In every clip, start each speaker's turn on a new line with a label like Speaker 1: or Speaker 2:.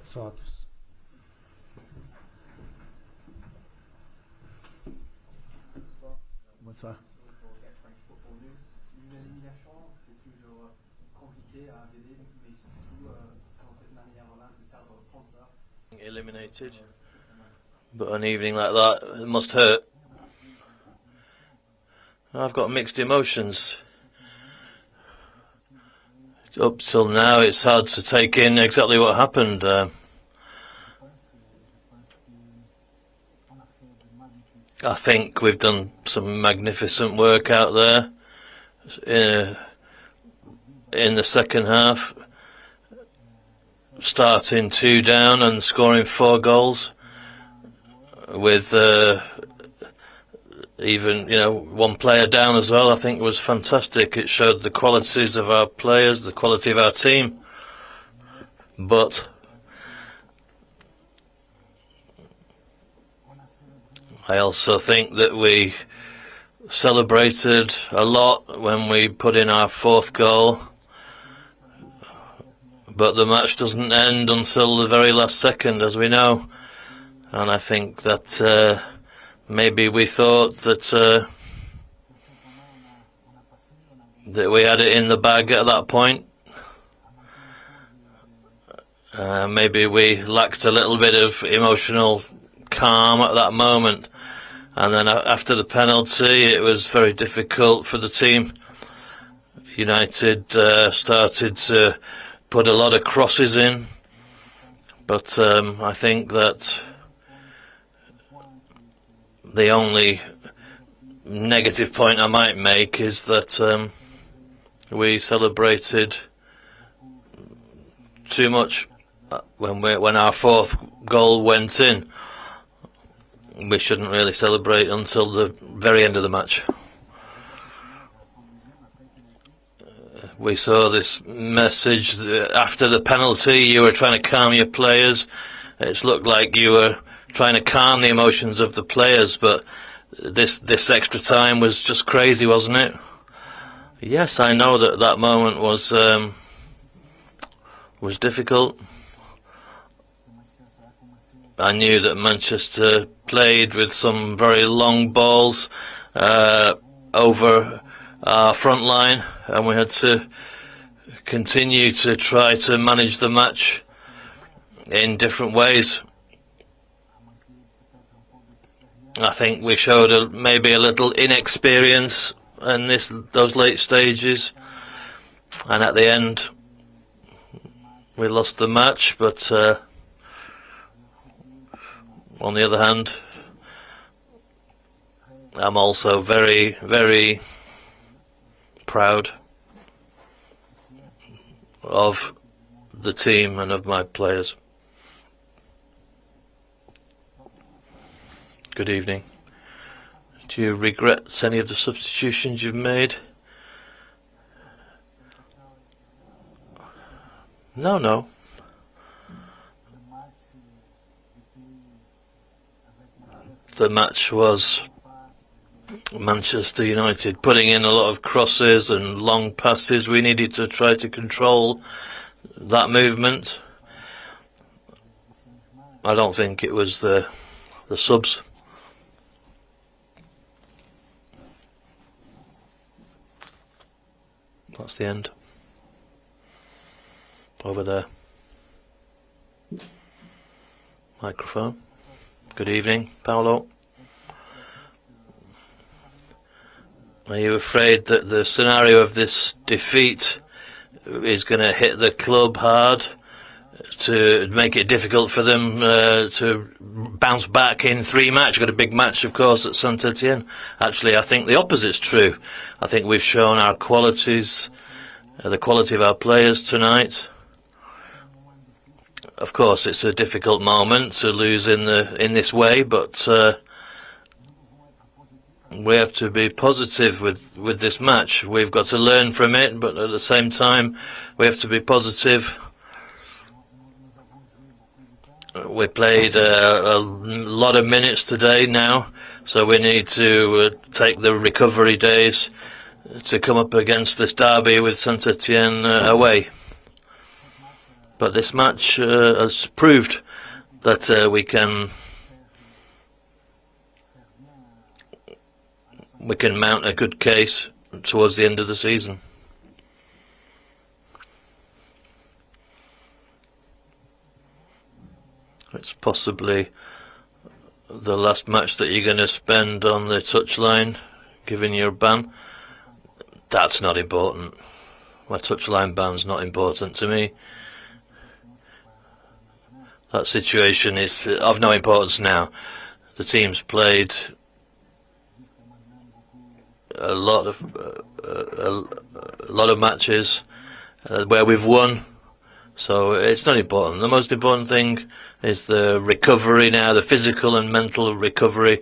Speaker 1: Bonsoir à tous. Bonsoir.
Speaker 2: Une élimination, c'est toujours compliqué à aider, mais surtout dans cette manière-là de perdre comme ça.
Speaker 3: Eliminated, but an evening like that, it must hurt. I've got mixed emotions. Up till now, it's hard to take in exactly what happened. I think we've done some magnificent work out there in the second half, starting 2 down and scoring 4 goals with even, 1 player down as well. I think it was fantastic. It showed the qualities of our players, the quality of our team. But I also think that we celebrated a lot when we put in our 4th goal. But the match doesn't end until the very last second, as we know. And I think that maybe we thought that we had it in the bag at that point. Maybe we lacked a little bit of emotional calm at that moment. And then after the penalty, it was very difficult for the team. United started to put a lot of crosses in. But I think that the only negative point I might make is that we celebrated too much when our 4th goal went in. We shouldn't really celebrate until the very end of the match. We saw this message after the penalty. You were trying to calm your players. It looked like you were trying to calm the emotions of the players, but this extra time was just crazy, wasn't it? Yes, I know that moment was difficult. I knew that Manchester played with some very long balls over our front line, and we had to continue to try to manage the match in different ways. I think we showed maybe a little inexperience in those late stages, and at the end we lost the match. But on the other hand, I'm also very, very proud of the team and of my players. Good evening. Do you regret any of the substitutions you've made? No. The match was Manchester United putting in a lot of crosses and long passes. We needed to try to control that movement. I don't think it was the subs. That's the end. Over there. Microphone. Good evening, Paolo. Are you afraid that the scenario of this defeat is going to hit the club hard to make it difficult for them to bounce back in 3 matches? Got a big match, of course, at Saint-Etienne. Actually, I think the opposite's true. I think we've shown our qualities, the quality of our players tonight. Of course, it's a difficult moment to lose in this way, but we have to be positive with this match. We've got to learn from it, but at the same time, we have to be positive. We played a lot of minutes today now, so we need to take the recovery days to come up against this derby with Saint-Etienne away. But this match has proved that we can mount a good case towards the end of the season. It's possibly the last match that you're going to spend on the touchline, given your ban. That's not important. My touchline ban's not important to me. That situation is of no importance now. The team's played a lot of matches where we've won, so it's not important. The most important thing is the recovery now, the physical and mental recovery.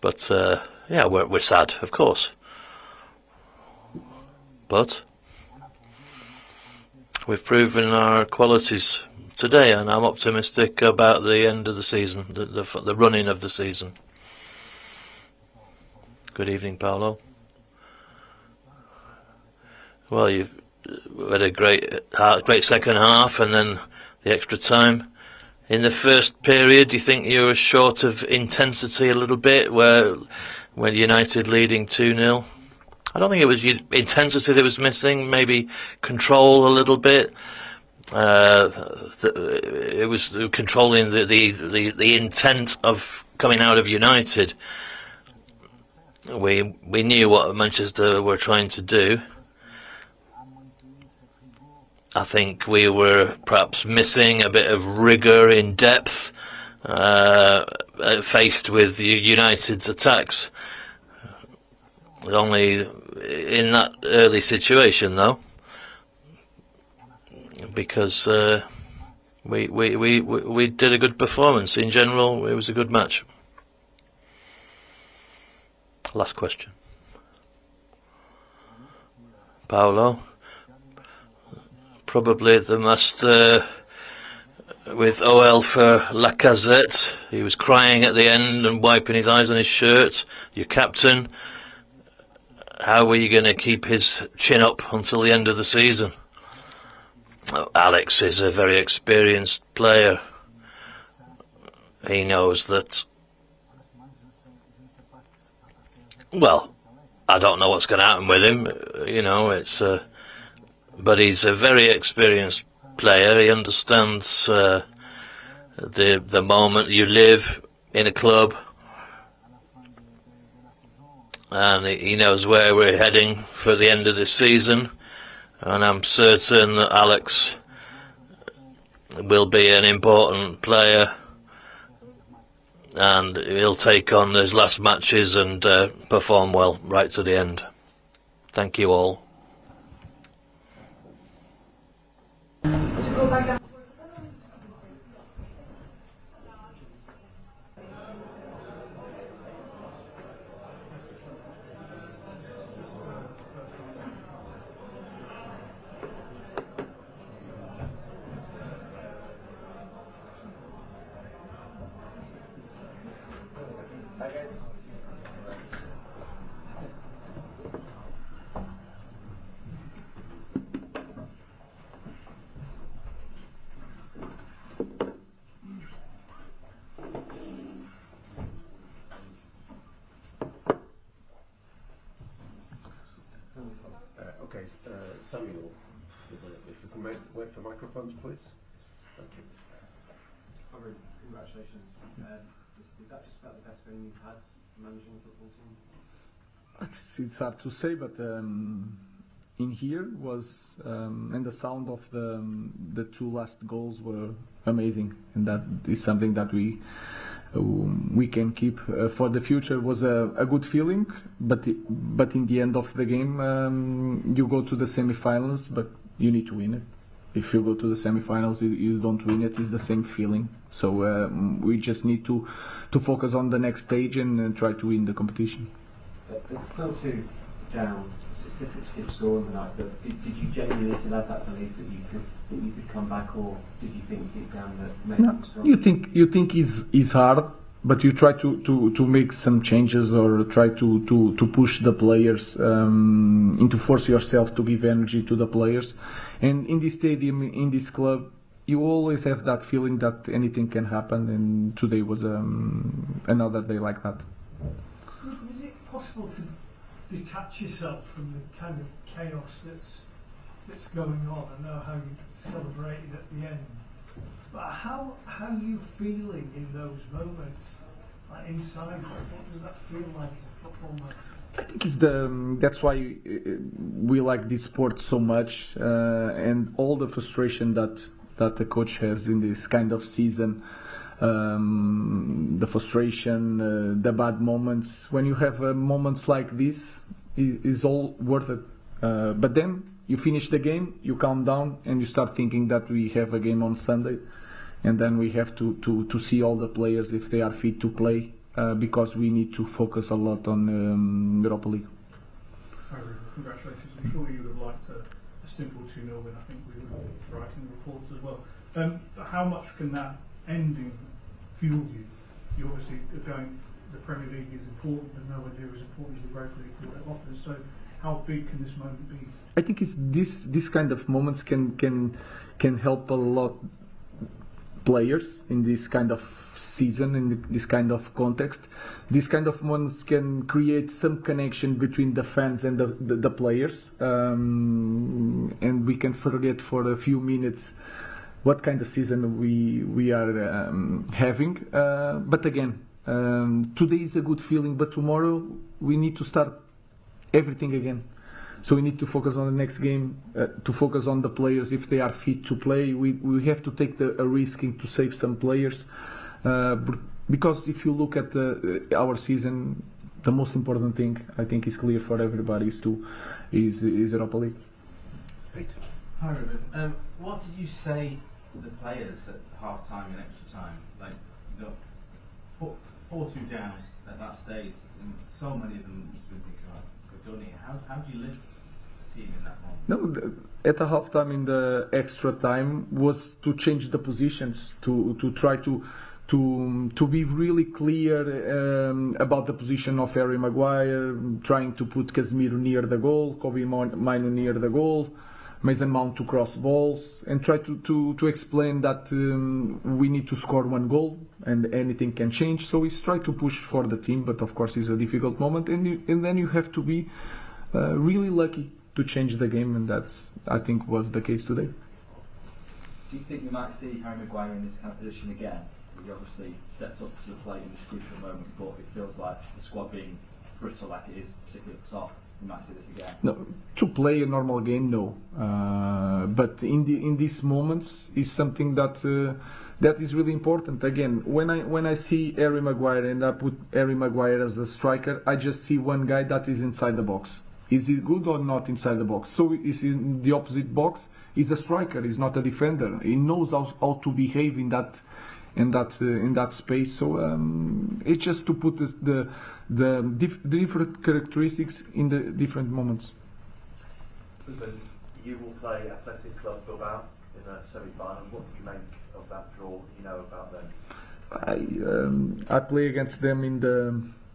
Speaker 3: But yeah, we're sad, of course. But we've proven our qualities today, and I'm optimistic about the end of the season, the running of the season. Good evening, Paolo. Well, you've had a great second half, and then the extra time. In the first period, do you think you were short of intensity a little bit, when United leading 2-0? I don't think it was intensity that was missing, maybe control a little bit. It was controlling the intent of coming out of United. We knew what Manchester were trying to do. I think we were perhaps missing a bit of rigour in depth, faced with United's attacks. Only in that early situation, though, because we did a good performance. In general, it was a good match. Last question. Paolo, probably the master with OL for Lacazette. He was crying at the end and wiping his eyes on his shirt. Your captain, how were you going to keep his chin up until the end of the season? Alex is a very experienced player. He knows that. Well, I don't know what's going to happen with him. You know, but he's a very experienced player. He understands the moment you live in a club, and he knows where we're heading for the end of this season. And I'm certain that Alex will be an important player, and he'll take on his last matches and perform well right to the end. Thank you all.
Speaker 1: Samuel, if you can wait for microphones, please. Thank you.
Speaker 2: Robert, congratulations. Is that just about the best feeling you've had managing a football team?
Speaker 4: It's hard to say, but in here was and the sound of the two last goals were amazing, and that is something that we can keep for the future. Was a good feeling, but in the end of the game, you go to the semi-finals, but you need to win it. If you go to the semi-finals, you don't win it, it's the same feeling. So we just need to focus on the next stage and try to win the competition.
Speaker 5: The 4-2 down, it's difficult to keep scoring the night, but did you genuinely still have that belief that you could come back, or did you think deep down that maybe
Speaker 4: no, you think it's hard, but you try to make some changes or try to push the players, and to force yourself to give energy to the players. And in this stadium, in this club, you always have that feeling that anything can happen, and today was another day like that.
Speaker 6: Is it possible to detach yourself from the kind of chaos that's going on? I know how you celebrated at the end, but how are you feeling in those moments, like inside? What does that feel like as a football man?
Speaker 4: I think it's that's why we like this sport so much, and all the frustration that the coach has in this kind of season, the frustration, the bad moments. When you have moments like this, is all worth it. But then you finish the game, you calm down, and you start thinking that we have a game on Sunday, and then we have to see all the players if they are fit to play, because we need to focus a lot on Europa League.
Speaker 7: Congratulations. I'm sure you would have liked a simple 2-0 win. I think we were writing the reports as well. How much can that ending fuel you? You obviously are going, the Premier League is important, but nowhere near as important as the Europa League for what it offers. So how big can this moment be?
Speaker 4: I think it's this kind of moments can help a lot players in this kind of season, in this kind of context. These kind of moments can create some connection between the fans and the players, and we can forget for a few minutes what kind of season we are having. But again, today is a good feeling, but tomorrow we need to start everything again. So we need to focus on the next game, to focus on the players if they are fit to play. We have to take a risk to save some players, because if you look at our season, the most important thing I think is clear for everybody is Europa League.
Speaker 8: Hi Ruben. What did you say to the players at half time and extra time? Like, you know, 4-2 down at that stage, and so many of them must have been thinking, oh, we're done here. How do you live the team in that moment?
Speaker 4: No, at the half time in the extra time was to change the positions, to try to be really clear about the position of Harry Maguire, trying to put Casemiro near the goal, Kobe Mino near the goal, Mason Mount to cross balls, and try to explain that we need to score one goal and anything can change. So it's try to push for the team, but of course it's a difficult moment, and then you have to be really lucky to change the game, and that's, I think, was the case today.
Speaker 9: Do you think we might see Harry Maguire in this kind of position again? He obviously stepped up to the plate in this crucial moment, but it feels like the squad being brittle like it is, particularly up top, we might see this again.
Speaker 4: No, to play a normal game, no. But in these moments is something that is really important. Again, when I see Harry Maguire and I put Harry Maguire as a striker, I just see one guy that is inside the box. Is he good or not inside the box? So is in the opposite box. He's a striker. He's not a defender. He knows how to behave in that space. So it's just to put the different characteristics in the different moments.
Speaker 1: Ruben, you will play Athletic Bilbao in a semi-final. What do you make of that draw? You know about them.
Speaker 4: I play against them in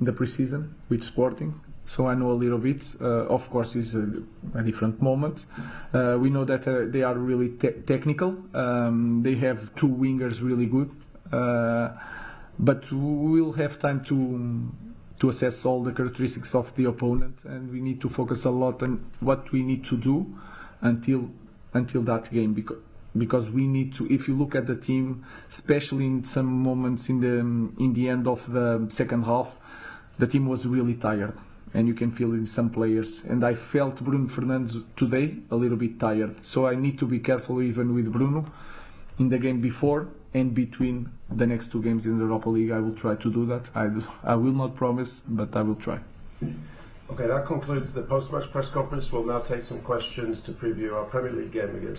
Speaker 4: the pre-season with Sporting, so I know a little bit. Of course, it's a different moment. We know that they are really technical. They have two wingers really good. But we will have time to assess all the characteristics of the opponent, and we need to focus a lot on what we need to do until that game, because we need to. If you look at the team, especially in some moments in the end of the second half, the team was really tired, and you can feel it in some players. And I felt Bruno Fernandes today a little bit tired, so I need to be careful even with Bruno in the game before and between the next two games in the Europa League. I will try to do that. I will not promise, but I will try.
Speaker 1: Okay, that concludes the post-match press conference. We'll now take some questions to preview our Premier League game against